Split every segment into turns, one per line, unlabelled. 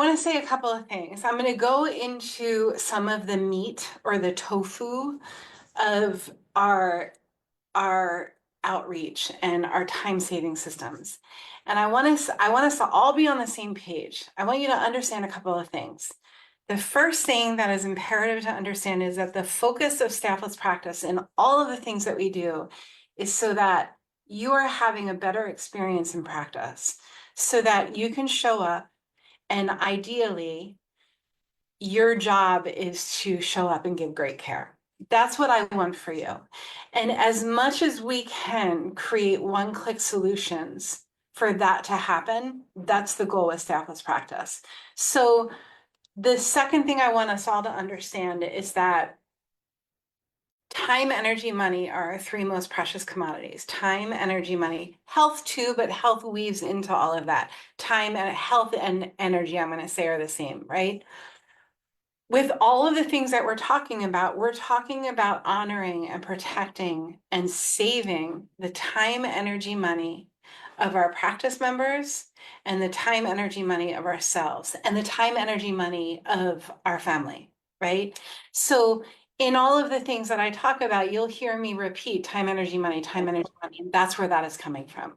want to say a couple of things. I'm going to go into some of the meat or the tofu of our outreach and our time-saving systems. And I want us to all be on the same page. I want you to understand a couple of things. The first thing that is imperative to understand is that the focus of StaffLESS practice and all of the things that we do is so that you are having a better experience in practice, so that you can show up and ideally your job is to show up and give great care. That's what I want for you. And as much as we can create one-click solutions for that to happen, that's the goal with StaffLESS practice. So the second thing I want us all to understand is that time, energy, money are our three most precious commodities. Time, energy, money, health too, but health weaves into all of that. Time and health and energy, I'm going to say, are the same, right? With all of the things that we're talking about honoring and protecting and saving the time, energy, money of our practice members and the time, energy, money of ourselves and the time, energy, money of our family, right? So in all of the things that I talk about, you'll hear me repeat time, energy, money, time, energy, money. And that's where that is coming from.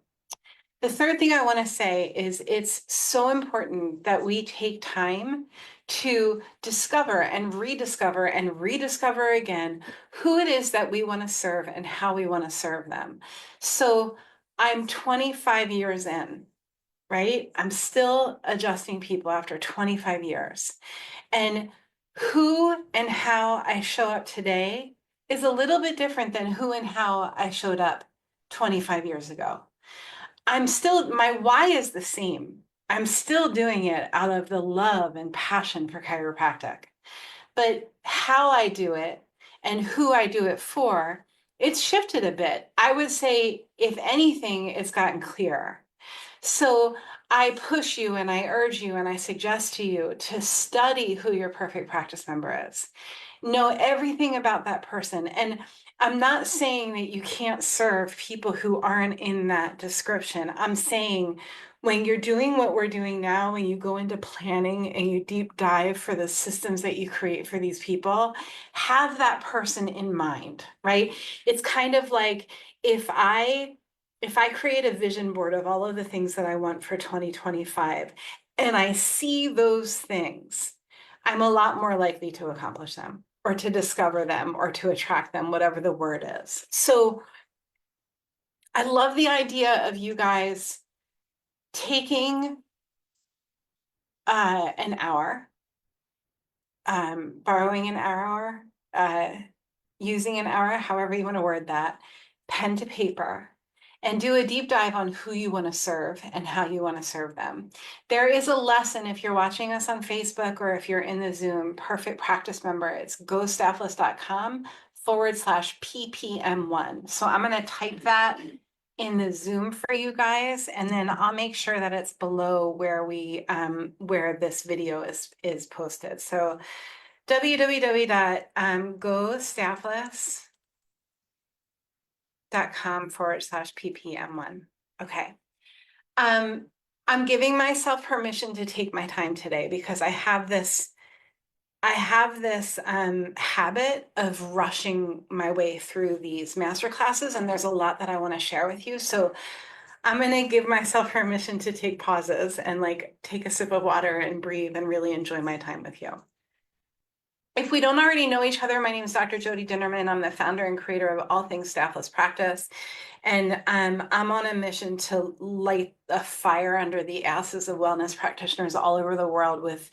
The third thing I want to say is it's so important that we take time to discover and rediscover again who it is that we want to serve and how we want to serve them. So I'm 25 years in, right? I'm still adjusting people after 25 years. And who and how I show up today is a little bit different than who and how I showed up 25 years ago. My why is the same. I'm still doing it out of the love and passion for chiropractic. But how I do it and who I do it for, it's shifted a bit. I would say, if anything, it's gotten clearer. So I push you and I urge you and I suggest to you to study who your perfect practice member is. Know everything about that person. And I'm not saying that you can't serve people who aren't in that description. I'm saying when you're doing what we're doing now, when you go into planning and you deep dive for the systems that you create for these people, have that person in mind, right? It's kind of like if I create a vision board of all of the things that I want for 2025 and I see those things, I'm a lot more likely to accomplish them or to discover them or to attract them, whatever the word is. So I love the idea of you guys taking an hour, borrowing an hour, using an hour, however you want to word that, pen to paper, and do a deep dive on who you want to serve and how you want to serve them. There is a lesson if you're watching us on Facebook or if you're in the Zoom Perfect Practice member, it's gostaffless.com/ppm1. So I'm going to type that in the Zoom for you guys, and then I'll make sure that it's below where where this video is posted. So www.gostaffless.com/ppm1. Okay. I'm giving myself permission to take my time today because I have this habit of rushing my way through these master classes, and there's a lot that I want to share with you. So I'm going to give myself permission to take pauses and like take a sip of water and breathe and really enjoy my time with you. If we don't already know each other, my name is Dr. Jody Dinnerman. I'm the founder and creator of All Things StaffLESS Practice. And I'm on a mission to light a fire under the asses of wellness practitioners all over the world with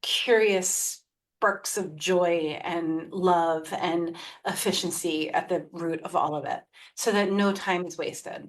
curious sparks of joy and love and efficiency at the root of all of it, so that no time is wasted.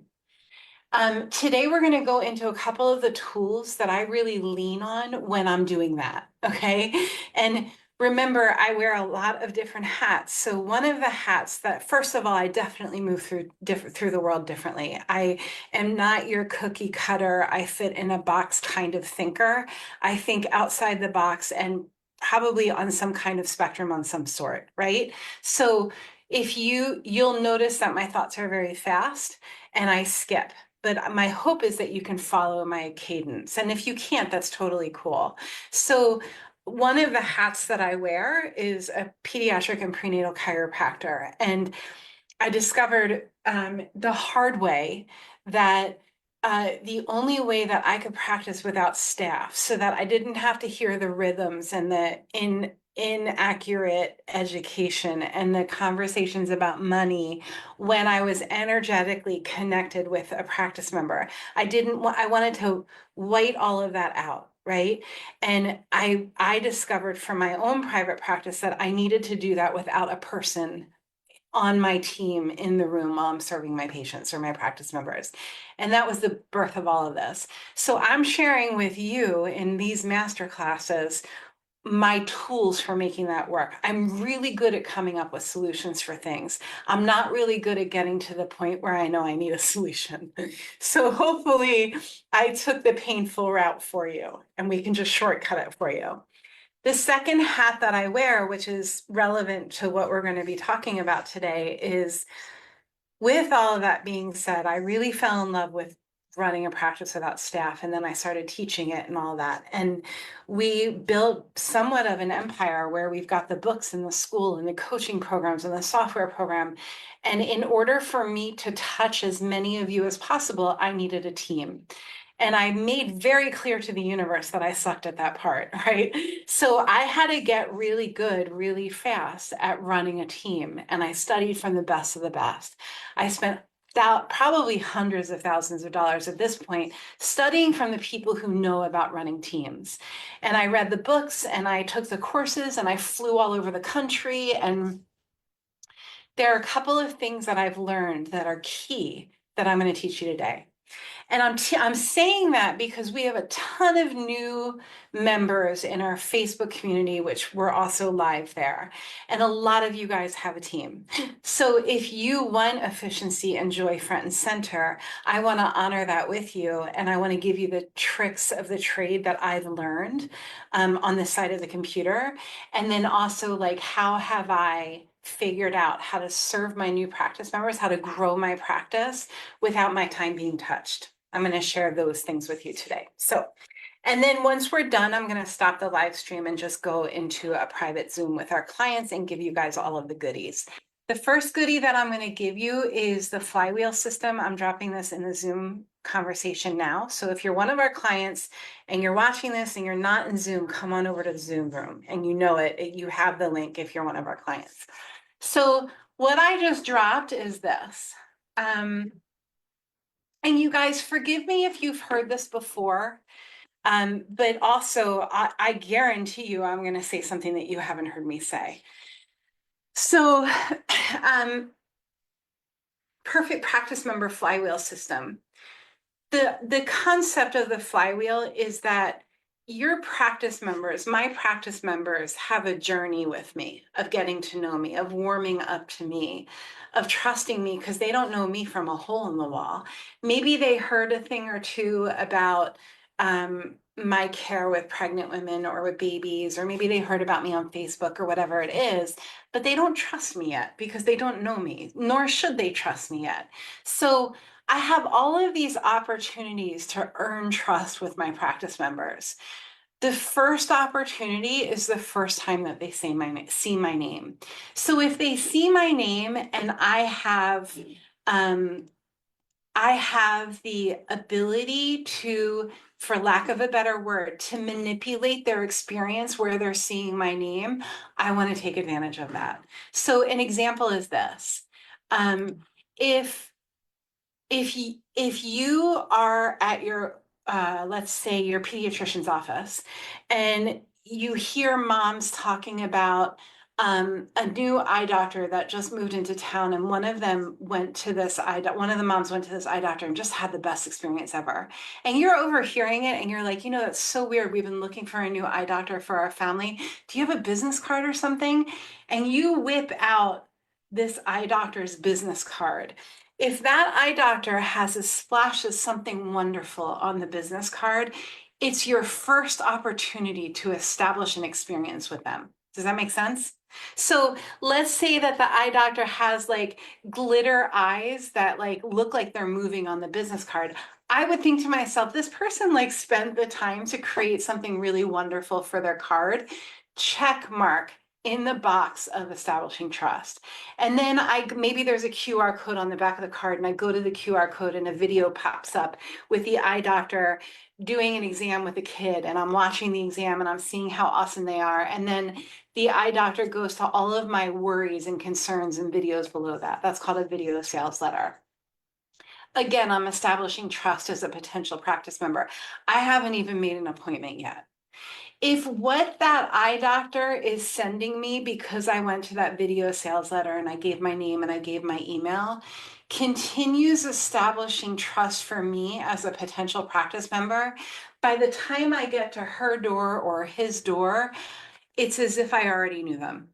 Today, we're going to go into a couple of the tools that I really lean on when I'm doing that, okay? And remember, I wear a lot of different hats. So one of the hats that, first of all, I definitely move through the world differently. I am not your cookie cutter, I fit in a box kind of thinker. I think outside the box and probably on some kind of spectrum on some sort, right? So if you'll notice that my thoughts are very fast and I skip. but my hope is that you can follow my cadence. And if you can't, that's totally cool. So one of the hats that I wear is a pediatric and prenatal chiropractor. And I discovered the hard way that the only way that I could practice without staff, so that I didn't have to hear the rhythms and the inaccurate education and the conversations about money when I was energetically connected with a practice member. I wanted to white all of that out, right? And I discovered from my own private practice that I needed to do that without a person on my team in the room while I'm serving my patients or my practice members. And that was the birth of all of this. So I'm sharing with you in these master classes my tools for making that work. I'm really good at coming up with solutions for things. I'm not really good at getting to the point where I know I need a solution. So hopefully I took the painful route for you and we can just shortcut it for you. The second hat that I wear, which is relevant to what we're going to be talking about today, is with all of that being said, I really fell in love with running a practice without staff, and then I started teaching it and all that. And we built somewhat of an empire where we've got the books and the school and the coaching programs and the software program. And in order for me to touch as many of you as possible, I needed a team. And I made very clear to the universe that I sucked at that part, right? So I had to get really good really fast at running a team. And I studied from the best of the best. I spent probably hundreds of thousands of dollars at this point studying from the people who know about running teams. And I read the books and I took the courses and I flew all over the country. And there are a couple of things that I've learned that are key that I'm going to teach you today. And I'm saying that because we have a ton of new members in our Facebook community, which we're also live there. And a lot of you guys have a team. So if you want efficiency and joy front and center, I want to honor that with you. And I want to give you the tricks of the trade that I've learned on this side of the computer. And then also, like, how have I figured out how to serve my new practice members, how to grow my practice without my time being touched. I'm going to share those things with you today. So, and then once we're done, I'm going to stop the live stream and just go into a private Zoom with our clients and give you guys all of the goodies. The first goodie that I'm going to give you is the Flywheel System. I'm dropping this in the Zoom conversation now. So if you're one of our clients and you're watching this and you're not in Zoom, come on over to the Zoom room and you know it, you have the link if you're one of our clients. So what I just dropped is this. And you guys, forgive me if you've heard this before, but also I guarantee you I'm going to say something that you haven't heard me say. So perfect practice member flywheel system. The concept of the flywheel is that your practice members, my practice members, have a journey with me of getting to know me, of warming up to me, of trusting me because they don't know me from a hole in the wall. Maybe they heard a thing or two about my care with pregnant women or with babies, or maybe they heard about me on Facebook or whatever it is, but they don't trust me yet because they don't know me, nor should they trust me yet. So I have all of these opportunities to earn trust with my practice members. The first opportunity is the first time that they see my name. So if they see my name and I have the ability to, for lack of a better word, to manipulate their experience where they're seeing my name, I want to take advantage of that. So an example is this. If you are at your, let's say your pediatrician's office and you hear moms talking about a new eye doctor that just moved into town, and one of the moms went to this eye doctor and just had the best experience ever. And you're overhearing it and you're like, that's so weird. We've been looking for a new eye doctor for our family. Do you have a business card or something? And you whip out this eye doctor's business card. If that eye doctor has a splash of something wonderful on the business card, it's your first opportunity to establish an experience with them. Does that make sense? So let's say that the eye doctor has like glitter eyes that like look like they're moving on the business card. I would think to myself, this person like spent the time to create something really wonderful for their card. Check mark in the box of establishing trust. And then maybe there's a QR code on the back of the card, and I go to the QR code and a video pops up with the eye doctor doing an exam with a kid, and I'm watching the exam and I'm seeing how awesome they are. And then the eye doctor goes to all of my worries and concerns and videos below that. That's called a video sales letter. Again, I'm establishing trust as a potential practice member. I haven't even made an appointment yet. If what that eye doctor is sending me because I went to that video sales letter and I gave my name and I gave my email continues establishing trust for me as a potential practice member, by the time I get to her door or his door, it's as if I already knew them.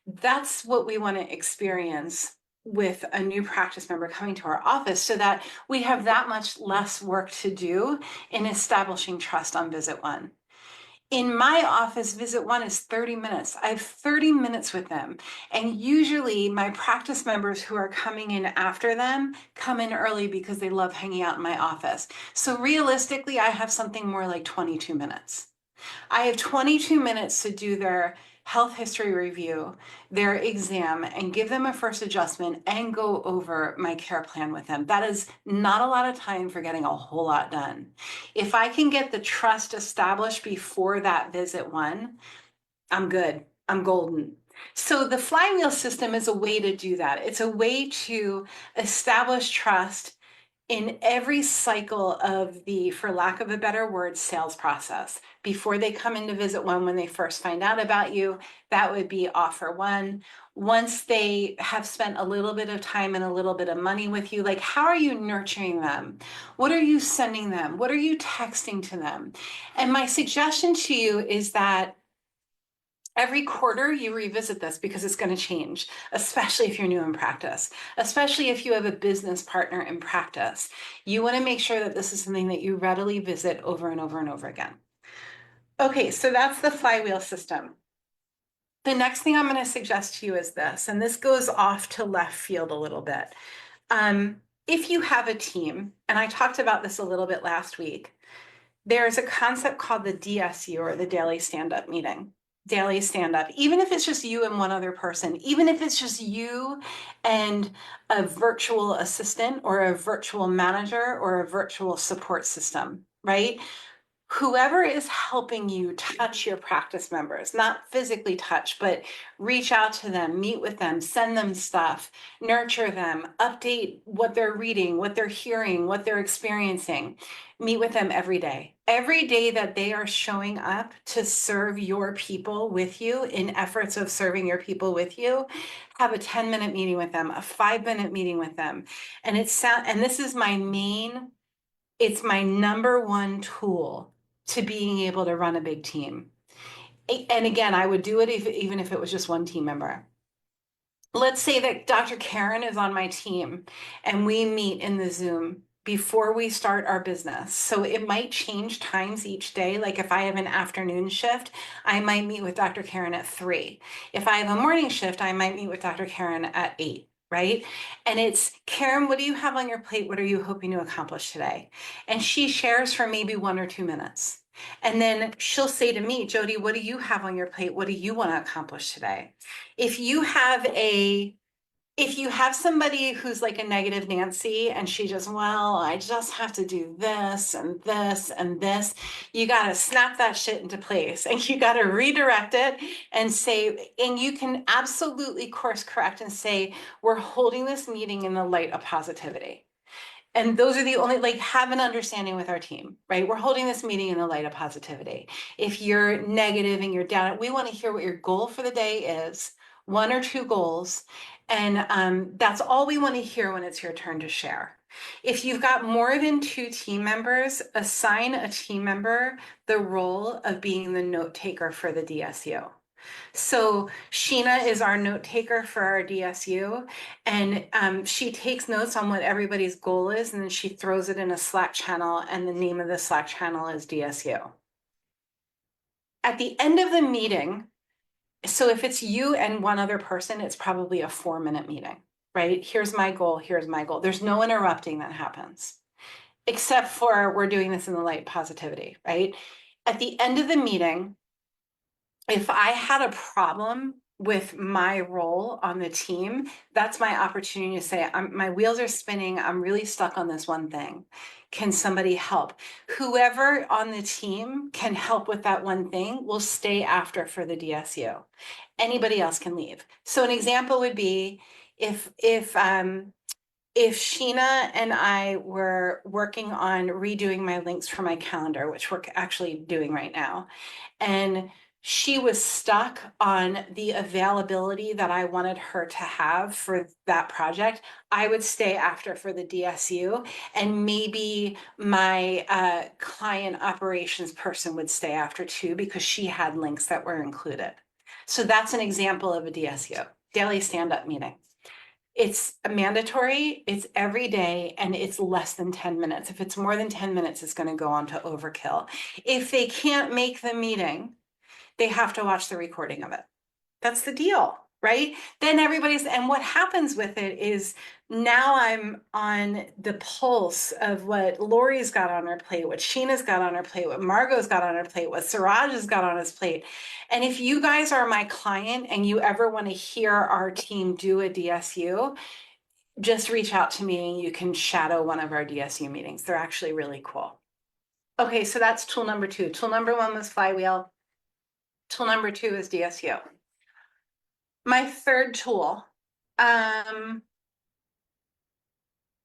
That's what we want to experience with a new practice member coming to our office, so that we have that much less work to do in establishing trust on visit one. In my office, visit one is 30 minutes. I have 30 minutes with them. And usually my practice members who are coming in after them come in early because they love hanging out in my office. So realistically, I have something more like 22 minutes. I have 22 minutes to do their health history review, their exam, and give them a first adjustment and go over my care plan with them. That is not a lot of time for getting a whole lot done. If I can get the trust established before that visit one, I'm good. I'm golden. So the flywheel system is a way to do that. It's a way to establish trust in every cycle of the, for lack of a better word, sales process. Before they come in to visit one, when they first find out about you, that would be offer one. Once they have spent a little bit of time and a little bit of money with you, like, how are you nurturing them? What are you sending them? What are you texting to them? And my suggestion to you is that every quarter you revisit this, because it's going to change, especially if you're new in practice, especially if you have a business partner in practice. You want to make sure that this is something that you readily visit over and over and over again. Okay, so that's the flywheel system. The next thing I'm going to suggest to you is this, and this goes off to left field a little bit. If you have a team, and I talked about this a little bit last week, there's a concept called the DSU, or the daily stand-up meeting. Daily stand-up, even if it's just you and one other person, even if it's just you and a virtual assistant or a virtual manager or a virtual support system, right? Whoever is helping you touch your practice members, not physically touch, but reach out to them, meet with them, send them stuff, nurture them, update what they're reading, what they're hearing, what they're experiencing. Meet with them every day. Every day that they are showing up to serve your people with you, in efforts of serving your people with you, have a 10-minute meeting with them, a 5-minute meeting with them. And this is it's my number one tool to being able to run a big team. And again, I would do it even if it was just one team member. Let's say that Dr. Karen is on my team and we meet in the Zoom before we start our business. So it might change times each day. Like if I have an afternoon shift, I might meet with Dr. Karen at 3. If I have a morning shift, I might meet with Dr. Karen at 8. Right? And it's, Karen, what do you have on your plate? What are you hoping to accomplish today? And she shares for maybe 1 or 2 minutes. And then she'll say to me, Jody, what do you have on your plate? What do you want to accomplish today? If you have somebody who's like a negative Nancy and she just, well, I just have to do this and this and this, you got to snap that shit into place and you got to redirect it and say, and you can absolutely course correct and say, we're holding this meeting in the light of positivity. And those are the only, like, have an understanding with our team, right? We're holding this meeting in the light of positivity. If you're negative and you're down, we want to hear what your goal for the day is, 1 or 2 goals. And that's all we want to hear when it's your turn to share. If you've got more than 2 team members, assign a team member the role of being the note taker for the DSU. So Sheena is our note taker for our DSU, and she takes notes on what everybody's goal is, and then she throws it in a Slack channel, and the name of the Slack channel is DSU. At the end of the meeting, So if it's you and one other person, it's probably a 4-minute meeting, right? Here's my goal. Here's my goal. There's no interrupting that happens, except for we're doing this in the light positivity, right? At the end of the meeting, if I had a problem with my role on the team, that's my opportunity to say, my wheels are spinning. I'm really stuck on this one thing. Can somebody help? Whoever on the team can help with that one thing will stay after for the DSU. Anybody else can leave. So an example would be if Sheena and I were working on redoing my links for my calendar, which we're actually doing right now, and she was stuck on the availability that I wanted her to have for that project, I would stay after for the DSU, and maybe my client operations person would stay after too, because she had links that were included. So that's an example of a DSU, daily stand-up meeting. It's mandatory, it's every day, and it's less than 10 minutes. If it's more than 10 minutes, it's going to go on to overkill. If they can't make the meeting, they have to watch the recording of it. That's the deal, right? Then and what happens with it is now I'm on the pulse of what Lori's got on her plate, what Sheena's got on her plate, what Margot's got on her plate, what Siraj has got on his plate. And if you guys are my client and you ever want to hear our team do a DSU, just reach out to me and you can shadow one of our DSU meetings. They're actually really cool. Okay, so that's tool number 2. Tool number 1 was Flywheel. Tool number 2 is DSU. My third tool, I'm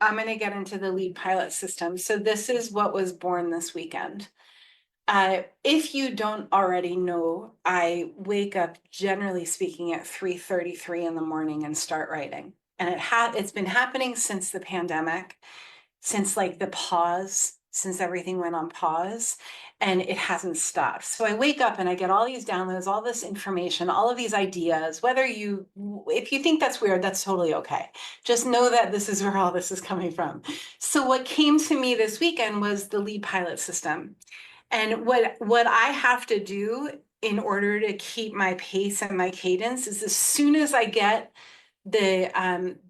going to get into the lead pilot system. So this is what was born this weekend. If you don't already know, I wake up, generally speaking, at 3:33 in the morning and start writing. And it's been happening since the pandemic, since like the pause, since everything went on pause, and it hasn't stopped. So I wake up and I get all these downloads, all this information, all of these ideas. If you think that's weird, that's totally okay. Just know that this is where all this is coming from. So what came to me this weekend was the lead pilot system. And what I have to do in order to keep my pace and my cadence is, as soon as I get the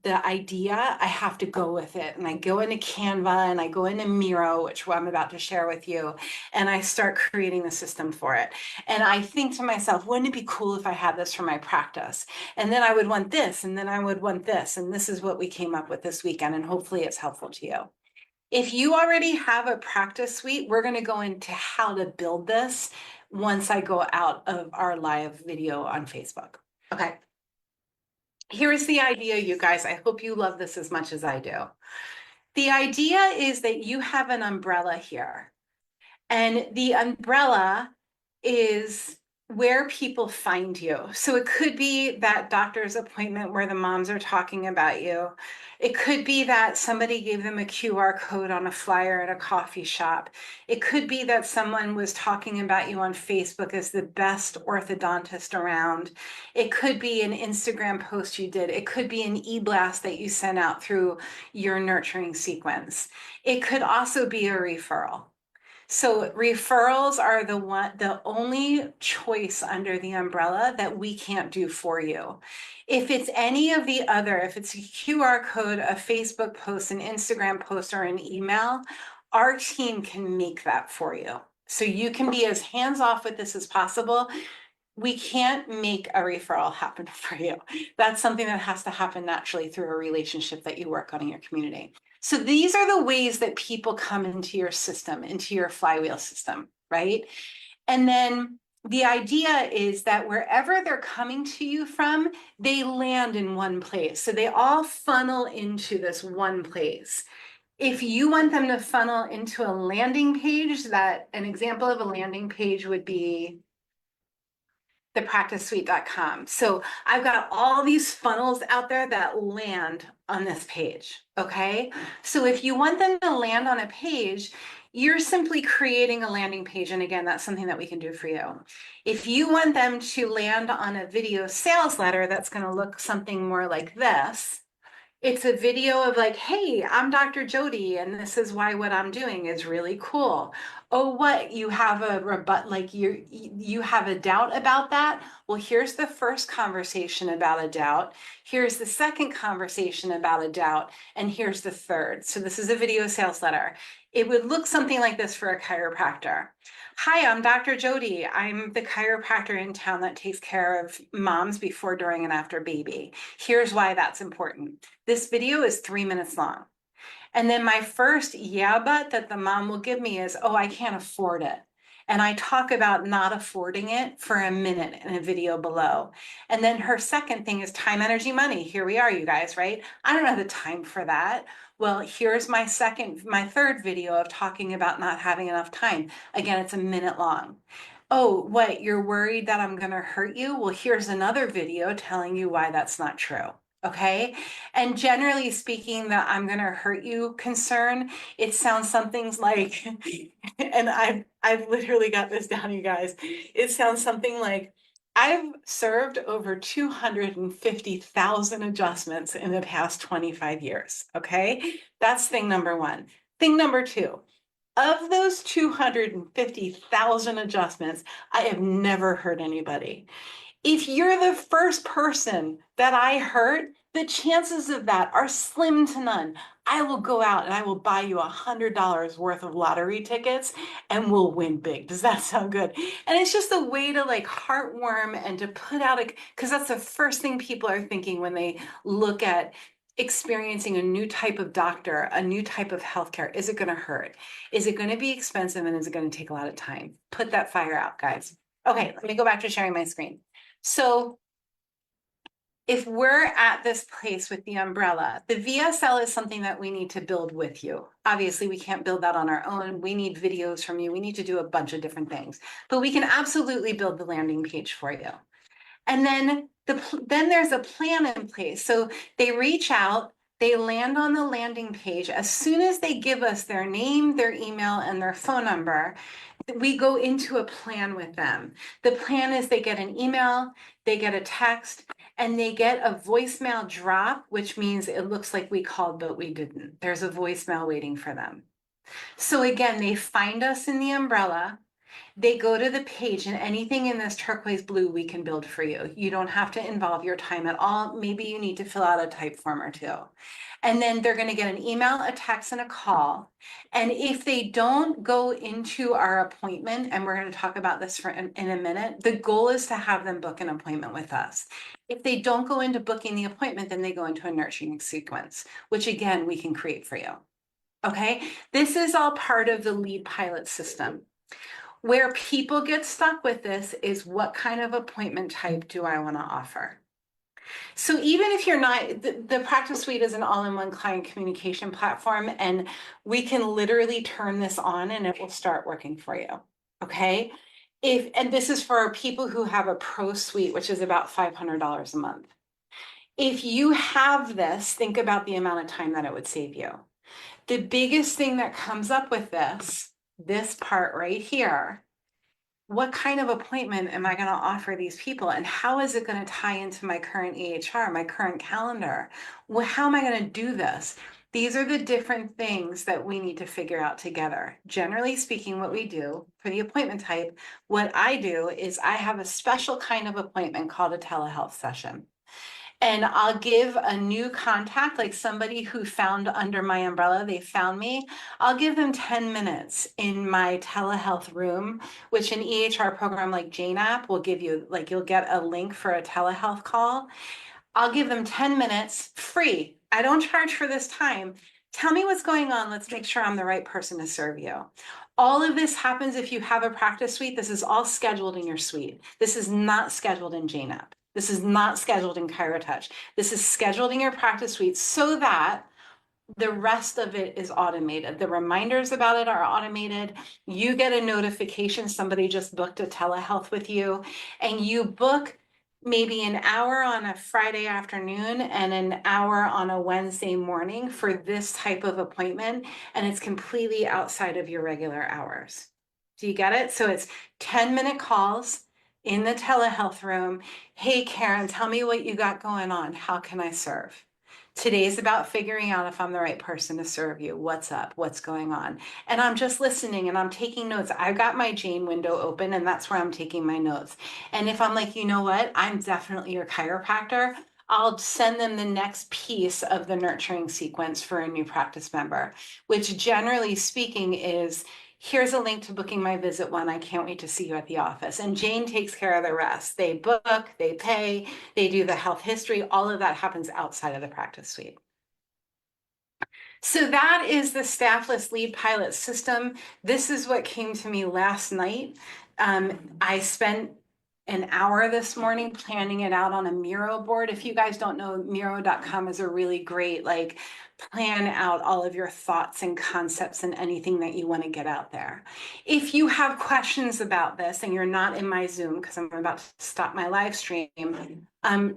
idea, I have to go with it. And I go into Canva and I go into Miro, which I'm about to share with you, and I start creating the system for it. And I think to myself, wouldn't it be cool if I had this for my practice? And then I would want this, and then I would want this. And this is what we came up with this weekend, and hopefully it's helpful to you. If you already have a practice suite, we're going to go into how to build this once I go out of our live video on Facebook. Okay. Here's the idea, you guys. I hope you love this as much as I do. The idea is that you have an umbrella here, and the umbrella is where people find you. So it could be that doctor's appointment where the moms are talking about you. It could be that somebody gave them a QR code on a flyer at a coffee shop. It could be that someone was talking about you on Facebook as the best orthodontist around. It could be an Instagram post you did. It could be an e-blast that you sent out through your nurturing sequence. It could also be a referral. So referrals are the only choice under the umbrella that we can't do for you. If it's any of the other, if it's a QR code, a Facebook post, an Instagram post, or an email, our team can make that for you. So you can be as hands-off with this as possible. We can't make a referral happen for you. That's something that has to happen naturally through a relationship that you work on in your community. So these are the ways that people come into your system, into your flywheel system, right? And then the idea is that wherever they're coming to you from, they land in one place. So they all funnel into this one place. If you want them to funnel into a landing page, an example of a landing page would be thepracticesuite.com. So I've got all these funnels out there that land on this page, okay? So if you want them to land on a page, you're simply creating a landing page. And again, that's something that we can do for you. If you want them to land on a video sales letter, that's going to look something more like this. It's a video of like, hey, I'm Dr. Jody, and this is why what I'm doing is really cool. Oh, what? You have a like you have a doubt about that? Well, here's the first conversation about a doubt. Here's the second conversation about a doubt. And here's the third. So this is a video sales letter. It would look something like this for a chiropractor. Hi, I'm Dr. Jody. I'm the chiropractor in town that takes care of moms before, during, and after baby. Here's why that's important. This video is 3 minutes long. And then my first yeah, but that the mom will give me is, oh, I can't afford it. And I talk about not affording it for a minute in a video below. And then her second thing is time, energy, money. Here we are, you guys, right? I don't have the time for that. Well, here's my third video of talking about not having enough time. Again, it's a minute long. Oh, what? You're worried that I'm going to hurt you? Well, here's another video telling you why that's not true. Okay. And generally speaking, the I'm going to hurt you concern, it sounds something like, and I've literally got this down, you guys. It sounds something like, I've served over 250,000 adjustments in the past 25 years. Okay. That's thing number one. Thing number two, of those 250,000 adjustments, I have never hurt anybody. If you're the first person that I hurt, the chances of that are slim to none. I will go out and I will buy you $100 worth of lottery tickets and we'll win big. Does that sound good? And it's just a way to like heartwarm and to put out because that's the first thing people are thinking when they look at experiencing a new type of doctor, a new type of healthcare. Is it going to hurt? Is it going to be expensive? And is it going to take a lot of time? Put that fire out, guys. Okay, let me go back to sharing my screen. So if we're at this place with the umbrella, the VSL is something that we need to build with you. Obviously, we can't build that on our own. We need videos from you. We need to do a bunch of different things, but we can absolutely build the landing page for you. And then there's a plan in place. So they reach out, they land on the landing page. As soon as they give us their name, their email, and their phone number, we go into a plan with them. The plan is they get an email, they get a text, and they get a voicemail drop, which means it looks like we called, but we didn't. There's a voicemail waiting for them. So again, they find us in the umbrella. They go to the page, and anything in this turquoise blue we can build for you. You don't have to involve your time at all. Maybe you need to fill out a type form or two. And then they're going to get an email, a text, and a call. And if they don't go into our appointment, and we're going to talk about this in a minute, the goal is to have them book an appointment with us. If they don't go into booking the appointment, then they go into a nurturing sequence, which again, we can create for you. Okay, this is all part of the lead pilot system. Where people get stuck with this is what kind of appointment type do I want to offer? So even if you're not, the Practice Suite is an all-in-one client communication platform, and we can literally turn this on and it will start working for you. Okay. And this is for people who have a pro suite, which is about $500 a month. If you have this, think about the amount of time that it would save you. The biggest thing that comes up with this part right here, what kind of appointment am I going to offer these people? And how is it going to tie into my current EHR, my current calendar? Well, how am I going to do this? These are the different things that we need to figure out together. Generally speaking, what we do for the appointment type, what I do is I have a special kind of appointment called a telehealth session. And I'll give a new contact, like somebody who found under my umbrella, they found me. I'll give them 10 minutes in my telehealth room, which an EHR program like Jane App will give you, like you'll get a link for a telehealth call. I'll give them 10 minutes free. I don't charge for this time. Tell me what's going on. Let's make sure I'm the right person to serve you. All of this happens if you have a practice suite. This is all scheduled in your suite. This is not scheduled in Jane App. This is not scheduled in ChiroTouch. This is scheduled in your practice suite so that the rest of it is automated. The reminders about it are automated. You get a notification somebody just booked a telehealth with you, and you book maybe an hour on a Friday afternoon and an hour on a Wednesday morning for this type of appointment, and it's completely outside of your regular hours. Do you get it? So it's 10-minute calls in the telehealth room. Hey, Karen, tell me what you got going on. How can I serve? Today's about figuring out if I'm the right person to serve you. What's up? What's going on? And I'm just listening and I'm taking notes. I've got my Jane window open and that's where I'm taking my notes. And if I'm like, you know what, I'm definitely your chiropractor, I'll send them the next piece of the nurturing sequence for a new practice member, which generally speaking is, here's a link to booking my visit one. I can't wait to see you at the office. And Jane takes care of the rest. They book, they pay, they do the health history. All of that happens outside of the practice suite. So that is the Staffless Lead Pilot System. This is what came to me last night. I spent an hour this morning planning it out on a Miro board. If you guys don't know, Miro.com is a really great, like, plan out all of your thoughts and concepts and anything that you want to get out there. If you have questions about this and you're not in my Zoom, because I'm about to stop my live stream,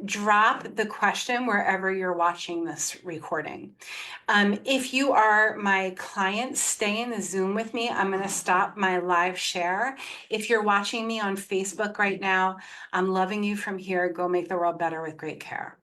drop the question wherever you're watching this recording. If you are my client, stay in the Zoom with me. I'm going to stop my live share. If you're watching me on Facebook right now, I'm loving you from here. Go make the world better with great care.